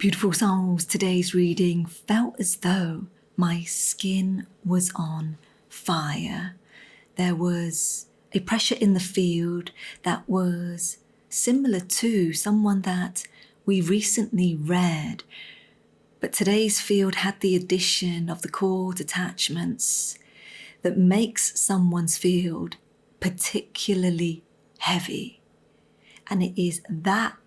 Beautiful souls, today's reading felt as though my skin was on fire. There was a pressure in the field that was similar to someone that we recently read. But today's field had the addition of the chord attachments that makes someone's field particularly heavy. And it is that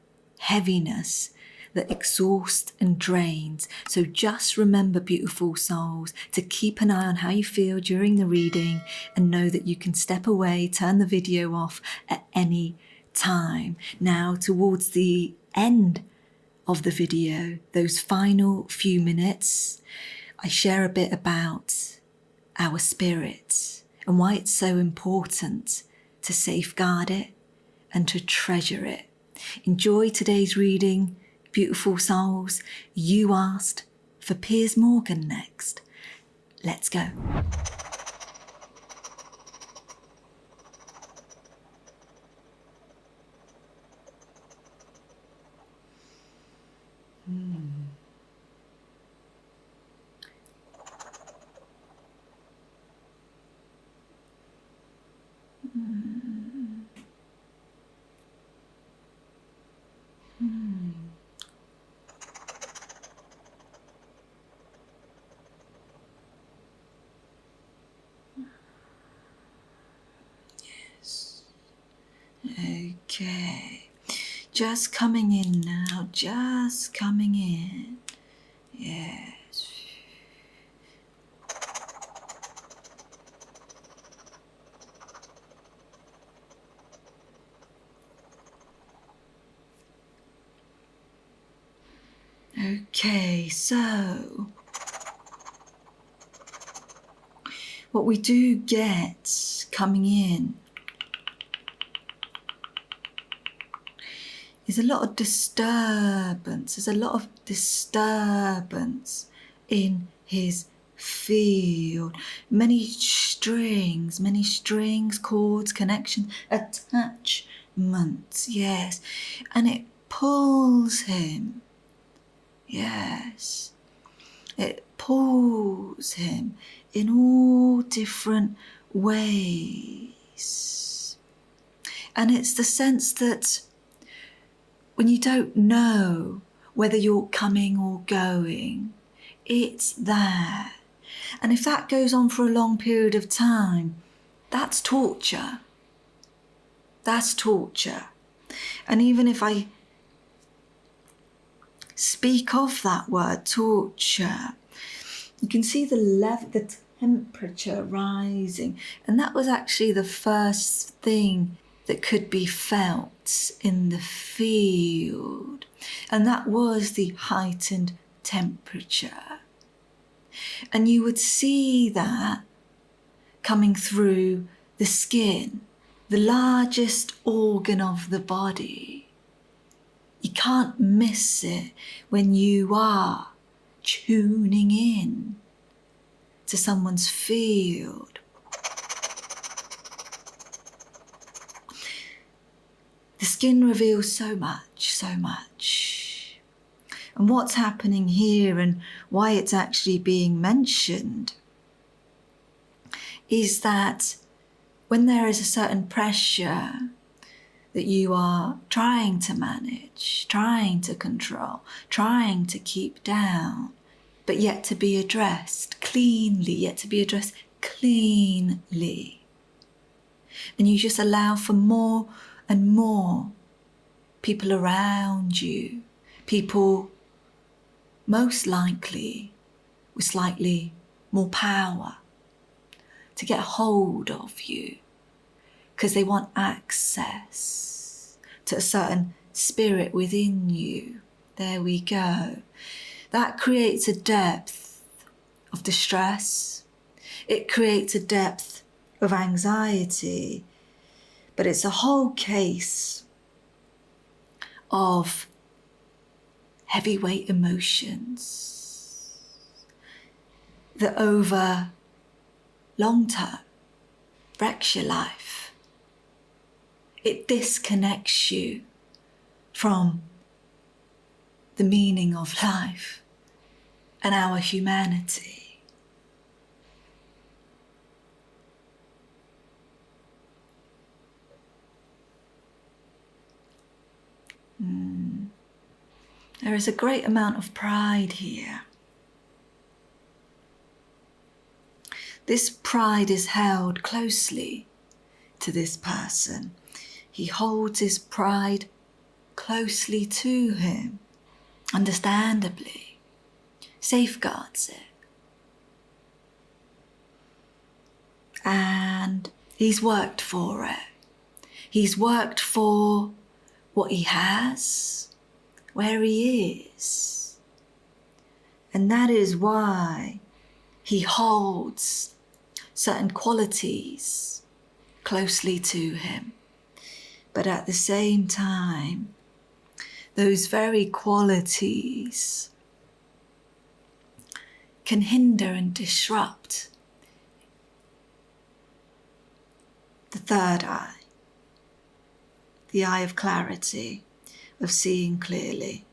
heaviness that exhausts and drains. So just remember, beautiful souls, to keep an eye on how you feel during the reading and know that you can step away, turn the video off at any time. Now, towards the end of the video, those final few minutes, I share a bit about our spirit and why it's so important to safeguard it and to treasure it. Enjoy today's reading, beautiful souls. You asked for Piers Morgan next. Let's go. Okay, just coming in now, just coming in. Yes. Okay, so what we do get coming in is a lot of disturbance. There's a lot of disturbance in his field. Many strings, chords, connections, attachments, yes. And it pulls him, yes. It pulls him in all different ways. And it's the sense that when you don't know whether you're coming or going, it's there. And if that goes on for a long period of time, that's torture. That's torture. And even if I speak of that word, torture, you can see the level, the temperature rising. And that was actually the first thing that could be felt in the field. And that was the heightened temperature. And you would see that coming through the skin, the largest organ of the body. You can't miss it when you are tuning in to someone's field. The skin reveals so much, so much. And what's happening here and why it's actually being mentioned is that when there is a certain pressure that you are trying to manage, trying to control, trying to keep down, but yet to be addressed cleanly, and you just allow for more and more people around you, people most likely with slightly more power, to get hold of you because they want access to a certain spirit within you. There we go. That creates a depth of distress. It creates a depth of anxiety. But it's a whole case of heavyweight emotions that over long term wrecks your life. It disconnects you from the meaning of life and our humanity. There is a great amount of pride here. This pride is held closely to this person. He holds his pride closely to him, understandably, safeguards it. And he's worked for it. He's worked for what he has, where he is. And that is why he holds certain qualities closely to him. But at the same time, those very qualities can hinder and disrupt the third eye, the eye of clarity, of seeing clearly.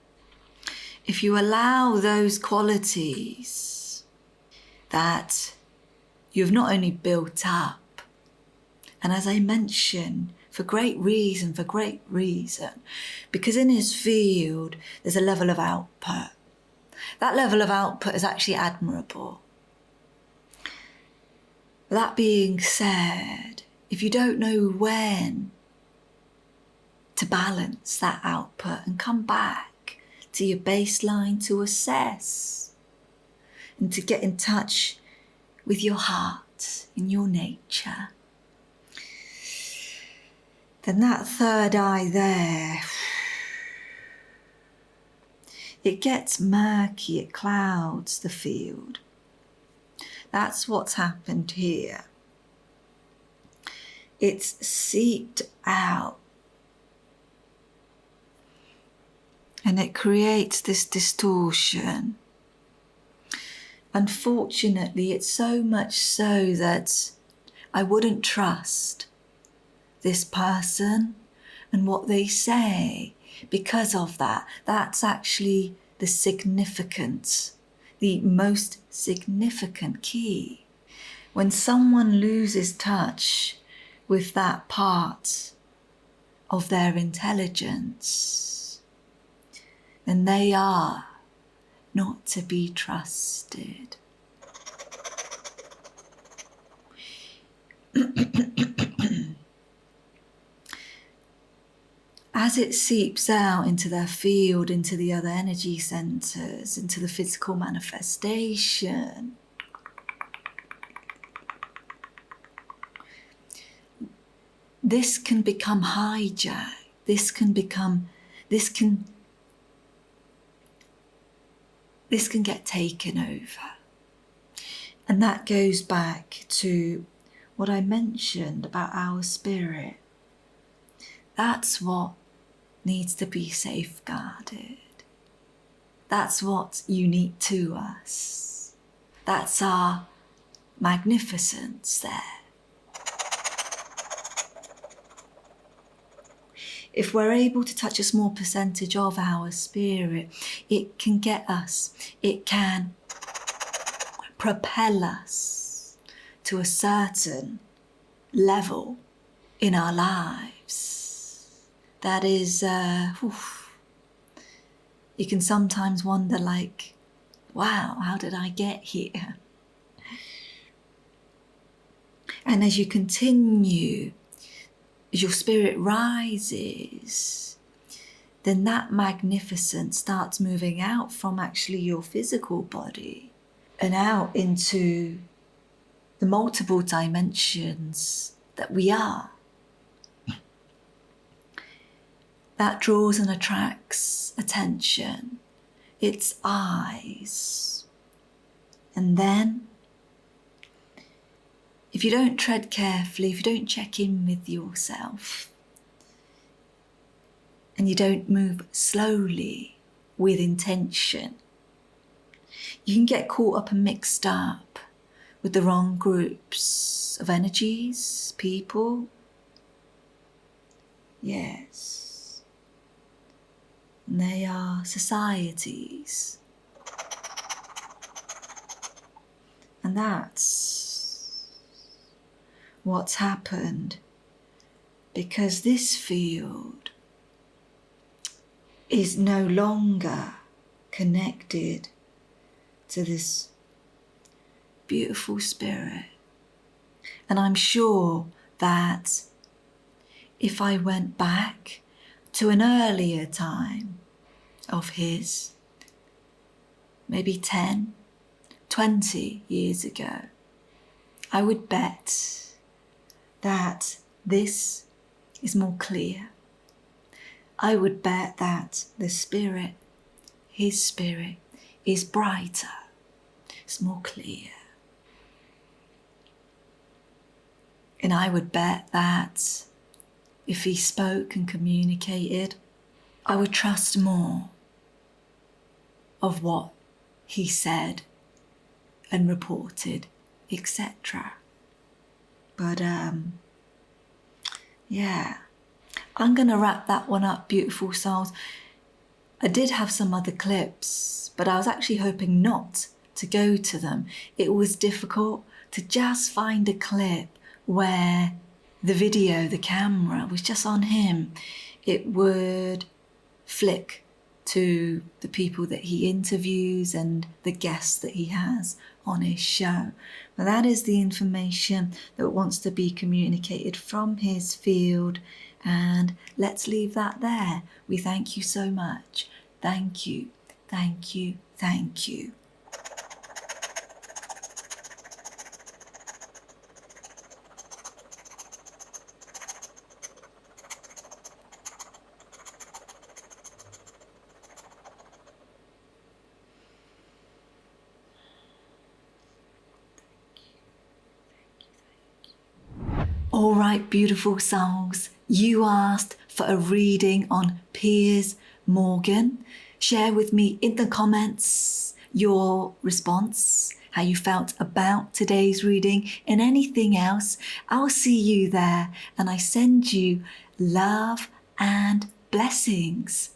If you allow those qualities that you've not only built up, and as I mentioned, for great reason, because in his field, there's a level of output. That level of output is actually admirable. That being said, if you don't know when to balance that output and come back to your baseline to assess and to get in touch with your heart and your nature, then that third eye there, it gets murky, it clouds the field. That's what's happened here. It's seeped out. And it creates this distortion. Unfortunately, it's so much so that I wouldn't trust this person and what they say because of that. That's actually the significant, the most significant key. When someone loses touch with that part of their intelligence, then they are not to be trusted. As it seeps out into their field, into the other energy centers, into the physical manifestation, this can become hijacked. This can get taken over. And that goes back to what I mentioned about our spirit. That's what needs to be safeguarded. That's what's unique to us. That's our magnificence there. If we're able to touch a small percentage of our spirit, it can get us, it can propel us to a certain level in our lives. That is, you can sometimes wonder like, wow, how did I get here? And as you continue, as your spirit rises, then that magnificence starts moving out from actually your physical body and out into the multiple dimensions that we are. That draws and attracts attention, its eyes. And then, if you don't tread carefully, if you don't check in with yourself, and you don't move slowly with intention, you can get caught up and mixed up with the wrong groups of energies, people. Yes. And they are societies. And that's what's happened, because this field is no longer connected to this beautiful spirit. And I'm sure that if I went back to an earlier time of his, maybe 10, 20 years ago, I would bet that this is more clear. I would bet that the spirit, his spirit, is brighter, it's more clear. And I would bet that if he spoke and communicated, I would trust more of what he said and reported, etc. But yeah, I'm going to wrap that one up, beautiful souls. I did have some other clips, but I was actually hoping not to go to them. It was difficult to just find a clip where the video, the camera was just on him. It would flick to the people that he interviews and the guests that he has on his show. But that is the information that wants to be communicated from his field, and let's leave that there. We thank you so much. Thank you, thank you, thank you. All right, beautiful souls, you asked for a reading on Piers Morgan. Share with me in the comments your response, how you felt about today's reading, and anything else. I'll see you there, and I send you love and blessings.